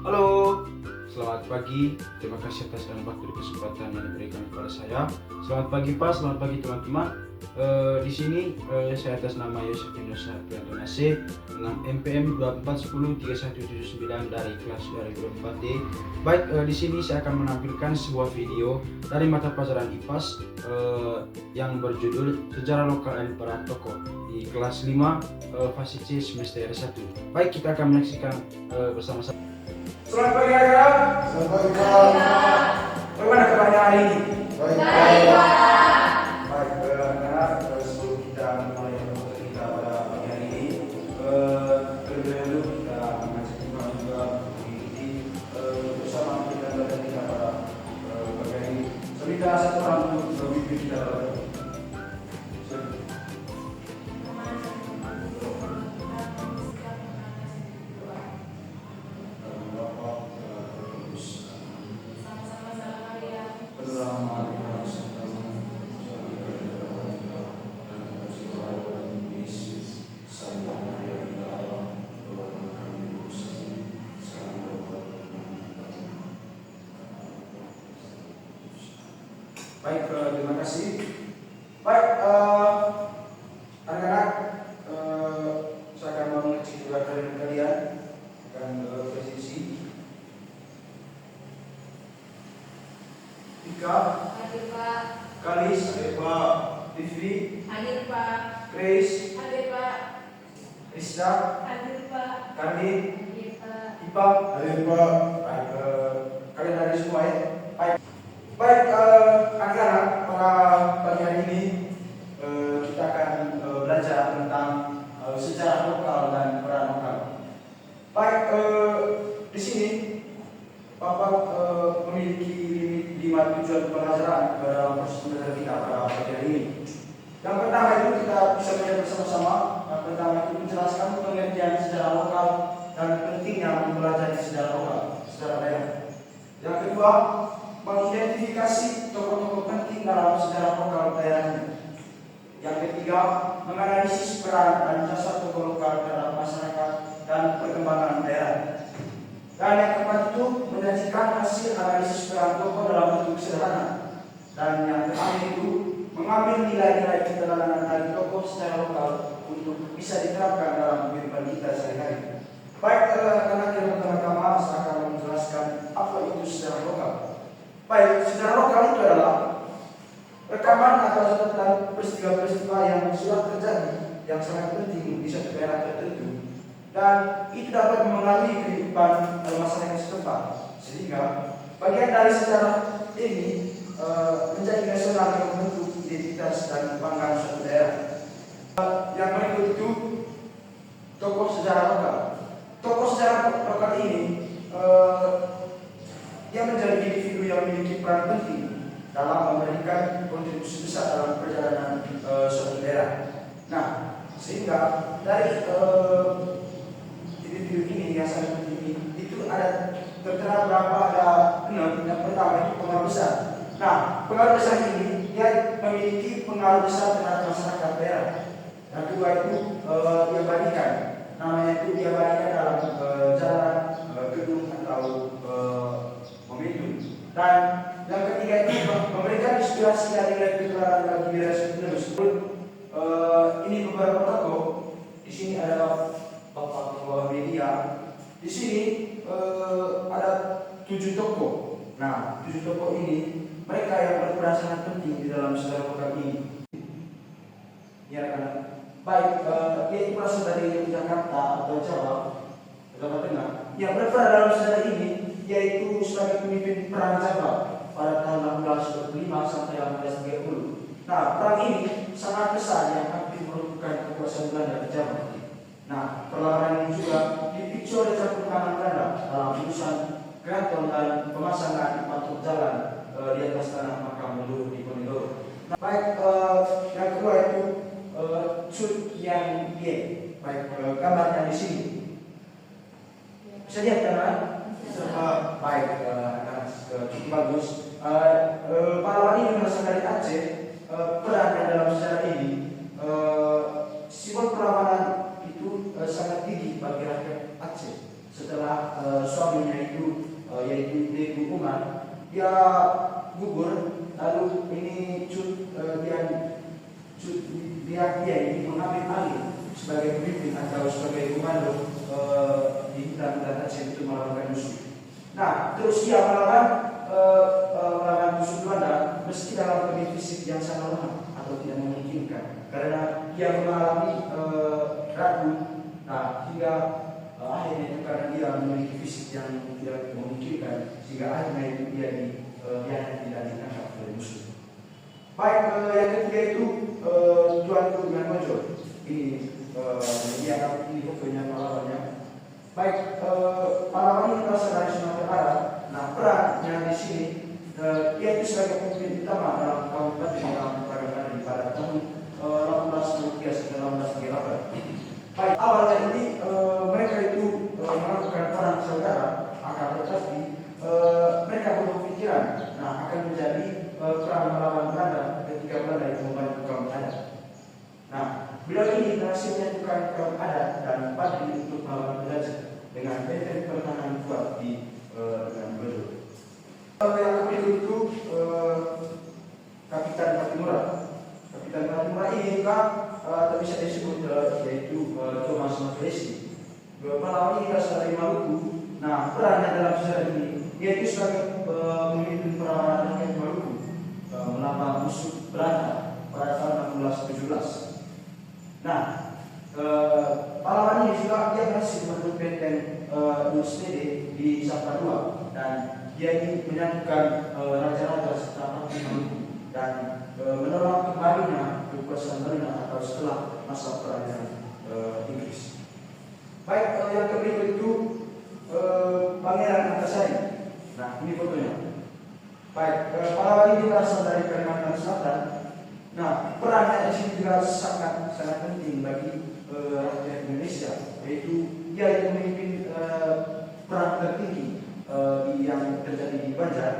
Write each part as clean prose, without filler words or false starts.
Halo, selamat pagi. Terima kasih atas dan waktu dan kesempatan yang diberikan kepada saya. Selamat pagi Pak, selamat pagi teman-teman. Di sini saya atas nama Yosef Yunusa Prianto Nasih 6 MPM 24103179 dari kelas 2004D. Baik, di sini saya akan menampilkan sebuah video dari mata pelajaran IPAS yang berjudul Sejarah Lokal dan Peran Tokoh di kelas 5 fase C semester 1. Baik, kita akan menyaksikan bersama-sama. Selamat pagi anak-anak. Selamat pagi Pak. Bagaimana kabarnya hari ini? Baik. Baik, anak-anak, sebelum kita mulai pembelajaran kita pada pagi hari ini, terlebih dahulu kita mengajak teman juga mengikuti bersama kita belajar kita pada pagi hari ini. Sebentar satu orang untuk memimpin kita. Baik, terima kasih. Baik, anak-anak, saya akan mengecek juga kalian akan presisi. Ika, Hadir Pak. Kalis, hadir Pak. Vivi, Hadir Pak. Grace, Hadir Pak. Rizda, Hadir Pak. Kardi, Hadir Pak. Ipa. Hadir Pak. Baik, kalian dari semua ya. Baik, anak-anak, pada pagi hari ini kita akan belajar tentang sejarah lokal dan peran lokal. Baik, di sini Bapak memiliki 5 tujuan pelajaran dalam proses pembelajaran kita pada pagi hari ini. Yang pertama itu kita bisa belajar bersama-sama. Yang pertama itu menjelaskan pengertian sejarah lokal dan pentingnya mempelajari sejarah lokal, sejarah daerah. Yang kedua, mengidentifikasi tokoh-tokoh penting dalam sejarah lokal daerahnya. Yang ketiga, menganalisis peran dan jasa tokoh lokal terhadap masyarakat dan perkembangan daerah. Dan yang keempat itu menyajikan hasil analisis peran tokoh dalam bentuk sederhana. Dan yang terakhir itu mengambil nilai-nilai keteladanan dari tokoh secara lokal untuk bisa diterapkan dalam kehidupan kita sehari-hari. Baik, karena yang pertama-tama saya akan menjelaskan apa itu sejarah lokal. Baik, sejarah lokal itu adalah rekaman atau catatan peristiwa-peristiwa yang sudah terjadi yang sangat penting di suatu daerah tertentu, dan itu dapat memengaruhi kehidupan masyarakat setempat, sehingga bagian dari sejarah ini menjadi nasional yang membentuk identitas dan kebanggaan suatu daerah. Yang berikut itu tokoh sejarah lokal. Tokoh sejarah lokal ini dia menjadi individu yang memiliki peran penting dalam memberikan kontribusi besar dalam perjalanan suatu daerah. Nah, sehingga dari individu ini yang sangat penting ini, itu ada tertera berapa, ada 6. Yang pertama itu pengaruh besar. Nah, pengaruh besar ini dia memiliki pengaruh besar terhadap masyarakat daerah. Yang kedua itu diabadikan. Namanya itu diabadikan dalam jalan, gedung atau momentum. Dan yang ketiga itu memberikan inspirasi dari nilai-nilai bagi generasi penerus. Ini beberapa tokoh. Di sini ada Bapak Ketua Media. Di sini ada 7 tokoh. Nah, 7 tokoh ini mereka yang berperan sangat penting di dalam sejarah lokal ini. Ya kan? Baik, dia itu berasal dari Jakarta atau Jawa Tengah. Yang berperan dalam sejarah ini yaitu sebagai pemimpin perang Jawa pada tahun 1825 sampai 1830. Nah, perang ini sangat besar yang aktif merupakan kekuasaan Belanda di Jawa. Nah, perlawanan ini juga dipicu oleh campur tangan Belanda dalam urusan keraton dan pemasangan patung jalan di atas tanah makam leluhur di Ponorogo. Nah, baik, yang kedua itu Cut Yang Ye. Baik, gambarnya di sini. Bisa lihat kan? Baik, cukup bagus. Pahlawan ini berasal dari Aceh. Perannya dalam sejarah ini, simbol perlawanan itu sangat tinggi bagi rakyat Aceh. Setelah suatu suaminya itu yaitu Ibu Umar, dia gugur. Lalu ini dia ini mengambil alih sebagai pemimpin atau sebagai komando di hutan Aceh itu melawan musuh. Nah, terus dia melawan musuh Belanda meski dalam kondisi fisik yang sangat lemah atau tidak memungkinkan, karena dia mengalami ragu. Nah, hingga akhirnya itu karena dia memiliki fisik yang tidak memungkinkan, sehingga akhirnya itu dia tidak ditangkap oleh musuh. Baik, yang ketiga itu Tuanku dengan Mojo. Ini fotonya pahlawannya. Baik, pahlawan ini berasal dari Sumatera Barat. Nah, perannya di sini dia itu sebagai pemimpin utama dalam kabupaten dalam perang pada tahun 1823 sampai 1838. Baik, awalnya ini mereka itu melakukan perang saudara, akan tetapi mereka berpikiran, akan menjadi perang melawan Belanda ketika Belanda itu membantu kaum adat. Nah, beliau ini berhasil menyatukan kaum adat dan Baduy untuk melawan penjajah dengan benteng pertahanan kuat di dengan Bojo. Yang kedua itu Kapitan Patimura. Kapitan Patimura ini juga bisa disebut yaitu Thomas Matresi. Pahlawan ini berasal dari Maluku. Nah, perannya dalam sejarah ini yaitu sebagai pemimpin perlawanan rakyat Maluku melawan musuh Belanda pada tahun 1817. Nah, pahlawan ini juga dia berhasil membentuk benteng Nustede di Saparua, dan dia ini menyatukan raja-raja serta pati Maluku dan menolak kembalinya kekuasaan Belanda atau setelah masa perang Inggris. Baik, yang kedua itu Pangeran Antasari. Nah, ini fotonya. Baik, pahlawan ini berasal dari Kalimantan Selatan. Nah, perannya di sini juga sangat penting bagi rakyat Indonesia, yaitu dia itu memimpin perang tertinggi yang terjadi di Banjar.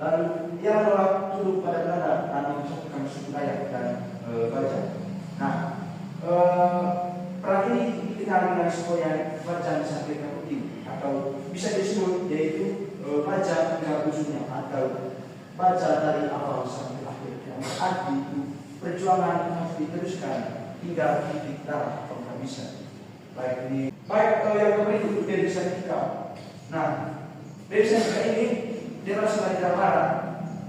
Lalu dia menolak tunduk pada Belanda dan memisahkan suku Dayak dan Banjar. Nah, perang ini dikenal dengan sebuah Bajan sampai Putih, atau bisa disebut yaitu baca hingga ujungnya atau baca dari awal sampai akhir. Arti itu perjuangan harus diteruskan hingga titik darah penghabisan. Baik, yang berikut dari Seneca. Nah, dari Seneca ini dia berasal dari Barat.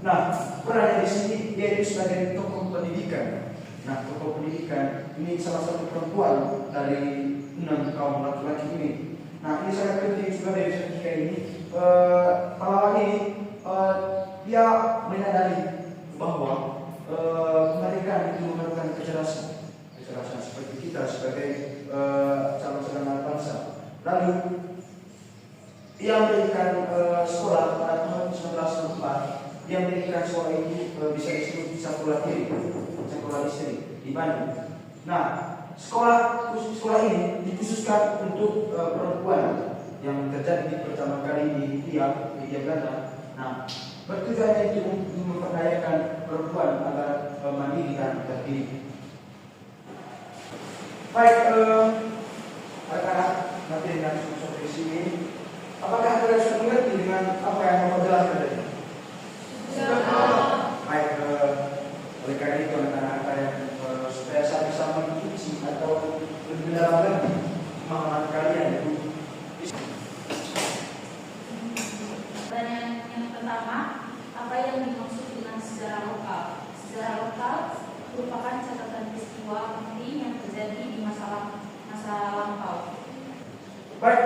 Nah, perannya di sini dia itu sebagai tokoh pendidikan. Nah, tokoh pendidikan ini salah satu perempuan dari 6 kaum laki-laki ini. Nah, ini sangat penting juga dari Seneca ini. Pahlawan ini dia menyadari bahwa kemerdekaan itu memerlukan kecerdasan seperti kita sebagai calon anak bangsa. Lalu ia mendirikan sekolah pada tahun 1904. Dia mendirikan sekolah ini bisa disebut sekolah istri di Bandung. Nah, sekolah ini dikhususkan untuk perempuan yang terjadi pertama kali di India Belanda. Nah, bertujuan itu untuk memperdayakan perempuan agar mandiri dan berdiri. Baik, anak-anak materi yang sampai di sini, apakah kalian sudah mengerti dengan apa yang Bapak jelaskan tadi? Baik, oleh karena itu anak-anak kalian supaya saya bisa mengikuti atau lebih dalam lagi pemahaman kalian itu. Pertanyaan yang pertama, apa yang dimaksud dengan sejarah lokal? Sejarah lokal merupakan catatan peristiwa penting yang terjadi di masa lampau. Baik,